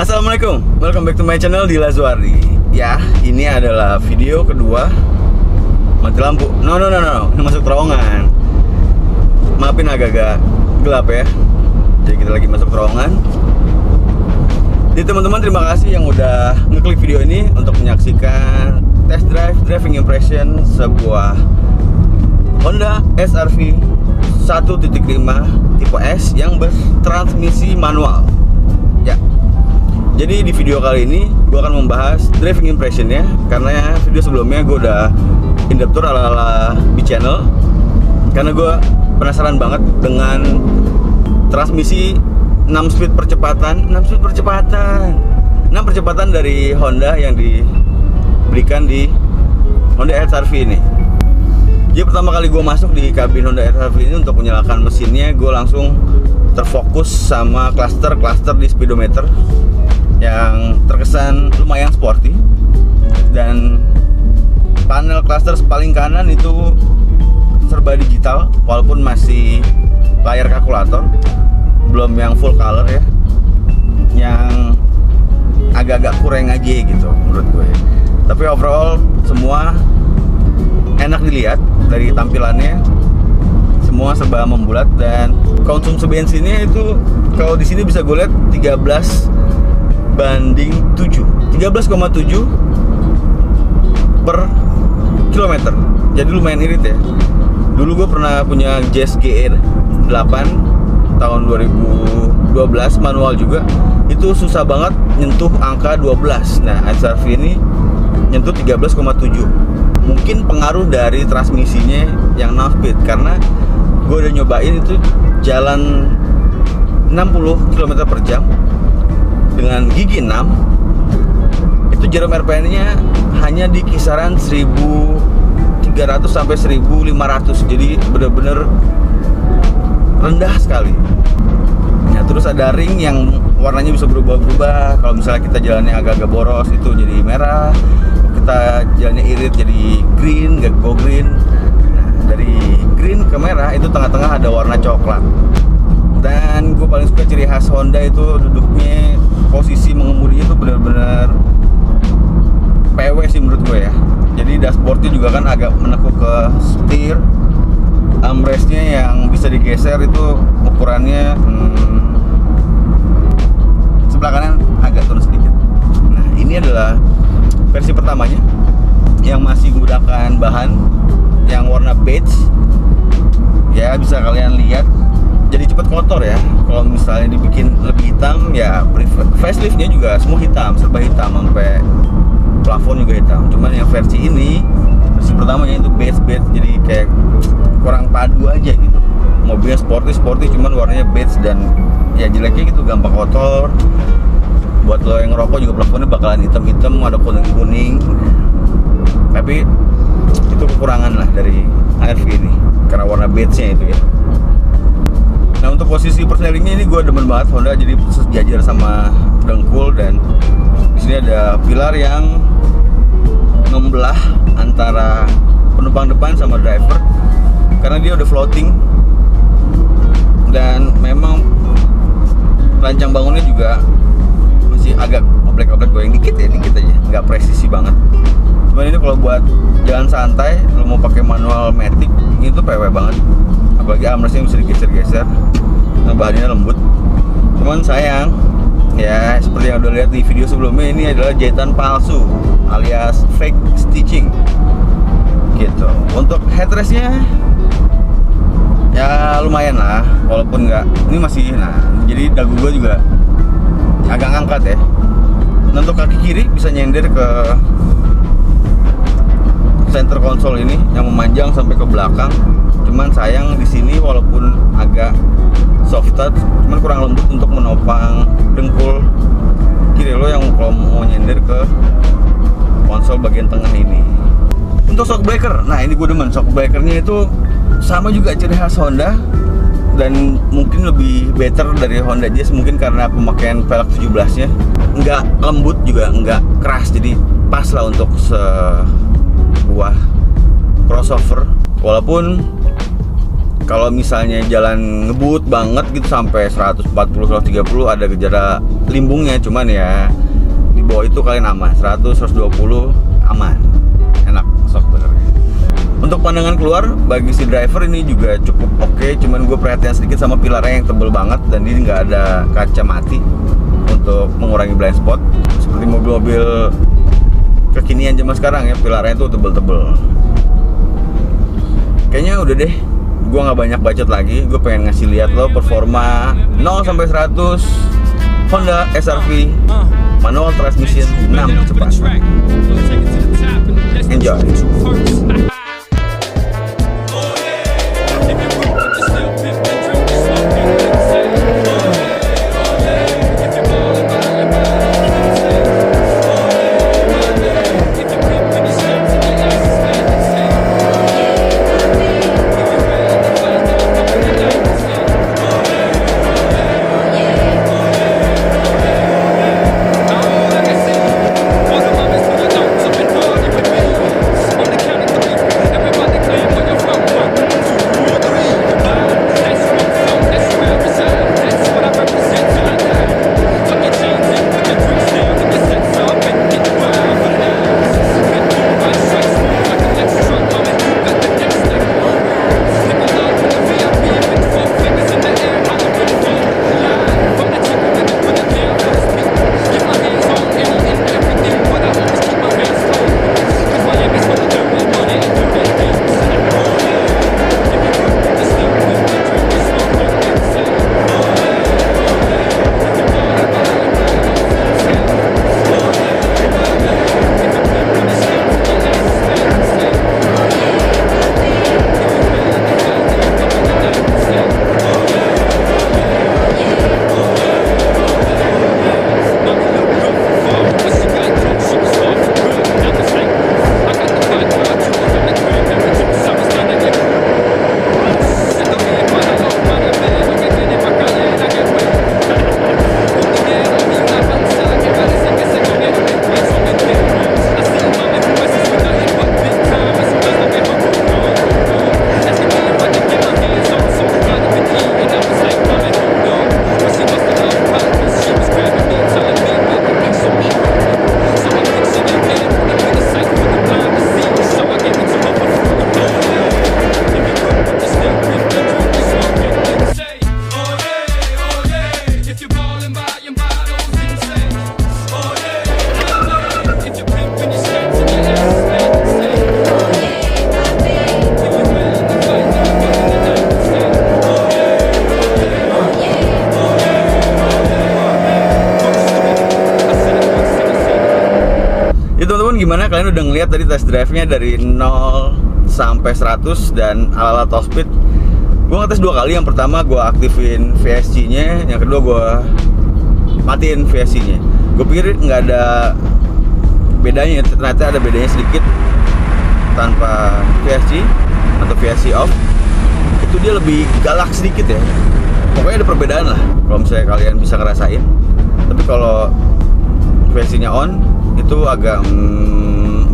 Assalamualaikum, welcome back to my channel Dila Zuardi. Ya, ini adalah video kedua. Mati lampu. No, ini masuk terowongan. Maafin agak-agak gelap ya. Jadi kita lagi masuk terowongan. Jadi teman-teman, terima kasih yang udah ngeklik video ini untuk menyaksikan test drive driving impression sebuah Honda SR-V 1.5 tipe S yang bertransmisi manual. Ya. Jadi di video kali ini gue akan membahas driving impressionnya, karena video sebelumnya gue udah in-depth tour ala-ala B-Channel, karena gue penasaran banget dengan transmisi 6 speed percepatan dari Honda yang diberikan di Honda SR-V ini. Jadi pertama kali gue masuk di kabin Honda SR-V ini untuk menyalakan mesinnya, gue langsung terfokus sama cluster di speedometer yang terkesan lumayan sporty, dan panel cluster paling kanan itu serba digital walaupun masih layar kalkulator, belum yang full color ya, yang agak-agak kurang aja gitu menurut gue. Tapi overall semua enak dilihat dari tampilannya, semua serba membulat, dan konsumsi bensinnya itu kalau di sini bisa gue lihat 13,7 per kilometer. Jadi lumayan irit ya. Dulu gue pernah punya Jazz GR 8 tahun 2012 manual juga, itu susah banget nyentuh angka 12. Nah, SR-V ini nyentuh 13,7. Mungkin pengaruh dari transmisinya yang 6 speed, karena gue udah nyobain itu jalan 60 km per jam dengan gigi 6, itu jarum RPM-nya hanya di kisaran 1300 sampai 1500. Jadi bener-bener rendah sekali. Nah, terus ada ring yang warnanya bisa berubah-ubah. Kalau misalnya kita jalannya agak-agak boros itu jadi merah, kita jalannya irit jadi green, gak go green. Nah, dari green ke merah itu tengah-tengah ada warna coklat. Dan gue paling suka ciri khas Honda itu duduknya, posisi mengemudinya itu benar-benar PW sih menurut gue ya. Jadi dashboardnya juga kan agak menekuk ke setir, armrestnya yang bisa digeser itu ukurannya sebelah kanan agak turun sedikit. Nah, ini adalah versi pertamanya yang masih menggunakan bahan yang warna beige ya, bisa kalian lihat. Jadi cepat kotor ya. Kalau misalnya dibikin lebih hitam ya, faceliftnya juga semua hitam, serba hitam, sampai plafon juga hitam. Cuman yang versi ini, versi pertamanya itu beige, jadi kayak kurang padu aja gitu. Mobilnya sporty cuman warnanya beige, dan ya jeleknya gitu, gampang kotor. Buat lo yang ngerokok juga plafonnya bakalan hitam-hitam, ada kuning-kuning. Tapi itu kekurangan lah dari SR-V ini, karena warna beige-nya itu ya. Nah, untuk posisi persneringnya ini gue demen banget Honda, jadi sejajar sama dengkul, dan di sini ada pilar yang membelah antara penumpang depan sama driver, karena dia udah floating, dan memang rancang bangunnya juga masih agak oblek-oblek, goyang dikit aja, nggak presisi banget. Cuman ini kalau buat jalan santai, lo mau pakai manual matic, ini tuh PW banget. Apalagi armrestnya bisa digeser-geser, nah bahannya lembut. Cuman sayang ya, seperti yang udah lihat di video sebelumnya, ini adalah jahitan palsu alias fake stitching gitu. Untuk headrestnya ya lumayan lah, walaupun nggak, ini masih, nah jadi dagu gue juga agak ngangkat ya. Nah, untuk kaki kiri bisa nyender ke center konsol ini yang memanjang sampai ke belakang. Cuman sayang di sini walaupun agak soft touch, cuman kurang lembut untuk menopang dengkul kiri lo yang kalau mau nyender ke konsol bagian tengah ini. Untuk shock breaker, nah ini gue demen, shock breakernya itu sama juga ciri khas Honda, dan mungkin lebih better dari Honda Jazz, mungkin karena pemakaian pelek 17 nya nggak lembut juga nggak keras, jadi pas lah untuk sebuah crossover. Walaupun Kalau misalnya jalan ngebut banget gitu sampai 140 130 ada gejala limbungnya, cuman ya di bawah itu kalian aman. 100 120 aman. Enak sok benernya. Untuk pandangan keluar bagi si driver ini juga cukup oke, cuman gue perhatian sedikit sama pilarnya yang tebel banget dan ini nggak ada kaca mati untuk mengurangi blind spot seperti mobil-mobil kekinian zaman sekarang ya, pilarnya itu tebel-tebel. Kayaknya udah deh, gue nggak banyak bacot lagi. Gue pengen ngasih lihat lo performa 0 sampai 100 Honda SR-V manual transmission 6 cepat. Enjoy. Teman-teman, gimana kalian udah ngeliat tadi test drive-nya dari 0 sampai 100 dan ala-ala top speed? Gue ngetes 2 kali. Yang pertama gue aktifin VSC-nya, yang kedua gue matiin VSC-nya. Gue pikir nggak ada bedanya, ternyata ada bedanya sedikit. Tanpa VSC atau VSC off, itu dia lebih galak sedikit ya. Pokoknya ada perbedaan lah kalau misalnya kalian bisa ngerasain. Tapi kalau VSC-nya on, itu agak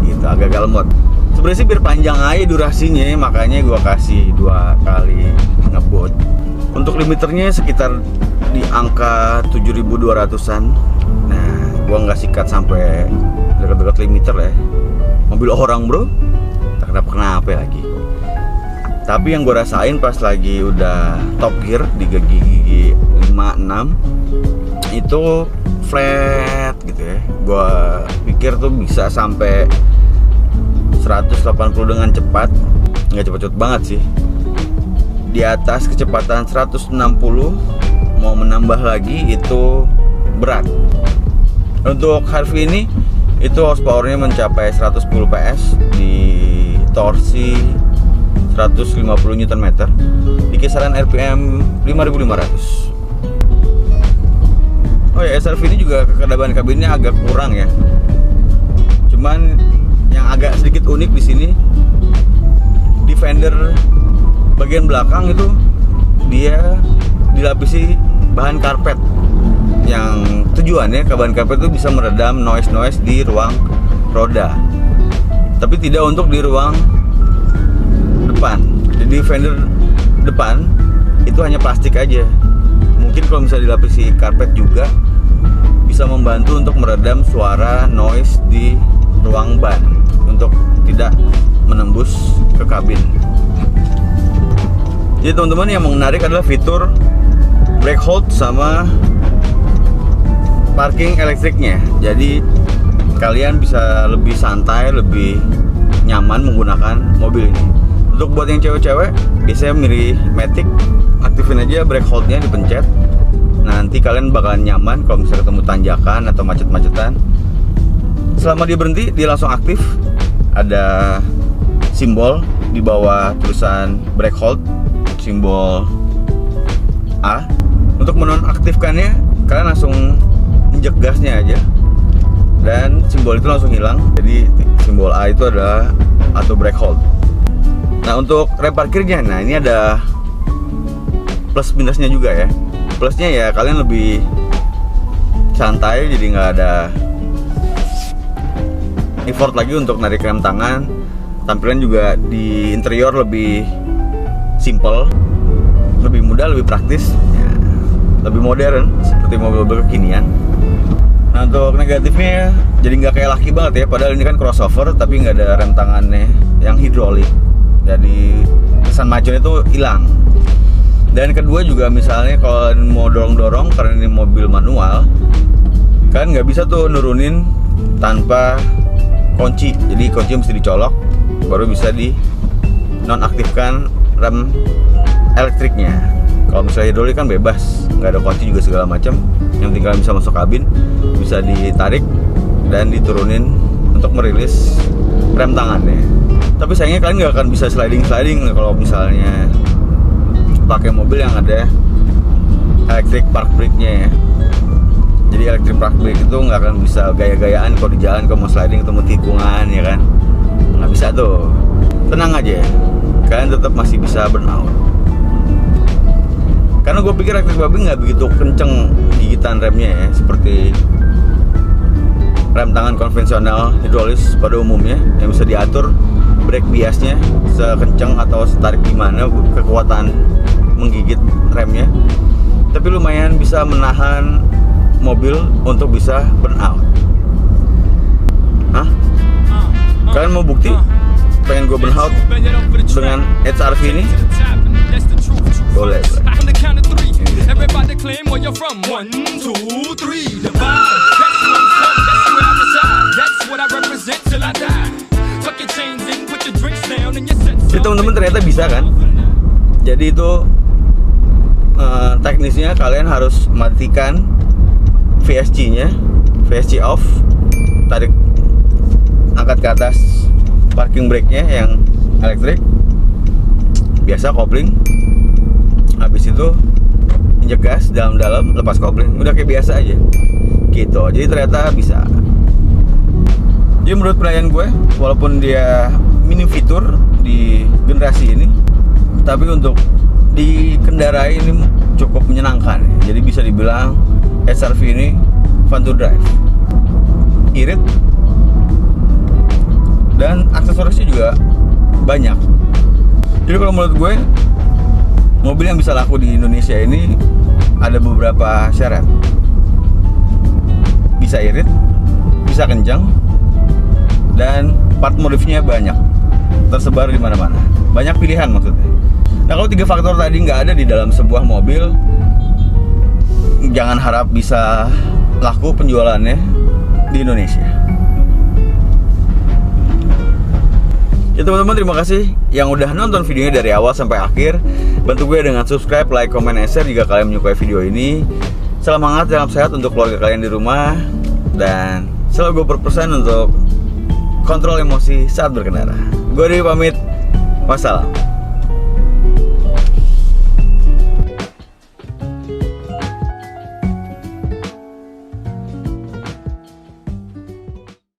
gitu, agak galmot. Sebenarnya sih biar panjang aja durasinya, makanya gue kasih 2 kali ngebut. Untuk limiternya sekitar di angka 7.200-an. Nah, gue nggak sikat sampai dekat-dekat limiter ya. Mobil orang bro, tak kenapa lagi. Tapi yang gue rasain pas lagi udah top gear di gigi 5-6 itu flat gitu ya. Gue pikir tuh bisa sampai 180 dengan cepat. Nggak cepet-cepet banget sih. Di atas kecepatan 160 mau menambah lagi itu berat. Untuk Harvey ini itu horsepowernya mencapai 110 PS di torsi 150 Nm di kisaran RPM 5.500. Oh ya, SR-V ini juga kekedaban kabinnya agak kurang ya. Cuman yang agak sedikit unik di sini, di fender bagian belakang itu dia dilapisi bahan karpet. Yang tujuannya bahan karpet itu bisa meredam noise di ruang roda, tapi tidak untuk di ruang depan. Jadi fender depan itu hanya plastik aja. Mungkin kalau misalnya dilapisi karpet juga bisa membantu untuk meredam suara noise di ruang ban untuk tidak menembus ke kabin. Jadi teman-teman, yang menarik adalah fitur brake hold sama parking elektriknya. Jadi kalian bisa lebih santai, lebih nyaman menggunakan mobil ini. Untuk buat yang cewek-cewek, biasanya milih Matic, aktifin aja brake hold-nya, dipencet. Nanti kalian bakalan nyaman kalau misalnya ketemu tanjakan atau macet-macetan. Selama dia berhenti, dia langsung aktif. Ada simbol di bawah tulisan brake hold, simbol A. Untuk menonaktifkannya, kalian langsung injek gasnya aja dan simbol itu langsung hilang. Jadi simbol A itu adalah auto brake hold. Nah, untuk rem parkirnya, nah ini ada plus minusnya juga ya. Plusnya ya kalian lebih santai, jadi nggak ada effort lagi untuk narik rem tangan. Tampilan juga di interior lebih simple, lebih mudah, lebih praktis ya, lebih modern seperti mobil-mobil kekinian. Nah, untuk negatifnya jadi nggak kayak laki banget ya, padahal ini kan crossover tapi nggak ada rem tangannya yang hidrolik, jadi kesan maco itu hilang. Dan kedua juga, misalnya kalau mau dorong-dorong karena ini mobil manual, kan nggak bisa tuh nurunin tanpa kunci, jadi kunci mesti dicolok baru bisa di nonaktifkan rem elektriknya. Kalau misalnya hidrolik kan bebas, nggak ada kunci juga segala macam, yang tinggal bisa masuk kabin, bisa ditarik dan diturunin untuk merilis rem tangannya. Tapi sayangnya kalian nggak akan bisa sliding kalau misalnya pakai mobil yang ada electric park brake-nya ya. Jadi electric park brake itu nggak akan bisa gaya-gayaan kalau di jalan, kalau mau sliding atau mau tikungan ya kan, nggak bisa tuh. Tenang aja, kalian tetap masih bisa burnout. Karena gue pikir electric park brake nggak begitu kenceng gigitan remnya ya, seperti rem tangan konvensional hidrolis pada umumnya yang bisa diatur brake biasnya sekenceng atau setarik gimana kekuatan menggigit remnya. Tapi lumayan bisa menahan mobil untuk bisa burnout. Hah? Kalian mau bukti pengen gue burnout dengan HRV ini? Boleh. Jadi teman-teman ternyata bisa kan? Jadi itu teknisnya kalian harus matikan VSC-nya, VSC off, tarik, angkat ke atas parking brake-nya yang elektrik, biasa kopling. Habis itu injek gas dalam-dalam, lepas kopling, udah kayak biasa aja gitu. Jadi ternyata bisa. Jadi menurut penilaian gue, walaupun dia minim fitur di generasi ini, tapi untuk dikendarai ini cukup menyenangkan. Jadi bisa dibilang HR-V ini fun to drive, irit, dan aksesorisnya juga banyak. Jadi kalau menurut gue, mobil yang bisa laku di Indonesia ini ada beberapa syarat. Bisa irit, bisa kencang, dan part modifnya banyak, tersebar di mana-mana. Banyak pilihan maksudnya. Nah, kalau 3 faktor tadi nggak ada di dalam sebuah mobil, jangan harap bisa laku penjualannya di Indonesia. Ya teman-teman, terima kasih yang udah nonton videonya dari awal sampai akhir. Bantu gue dengan subscribe, like, comment, and share jika kalian menyukai video ini. Salam hangat, salam sehat untuk keluarga kalian di rumah. Dan selalu gue berpesan untuk kontrol emosi saat berkendara. Gue Dewi pamit. Wassalam.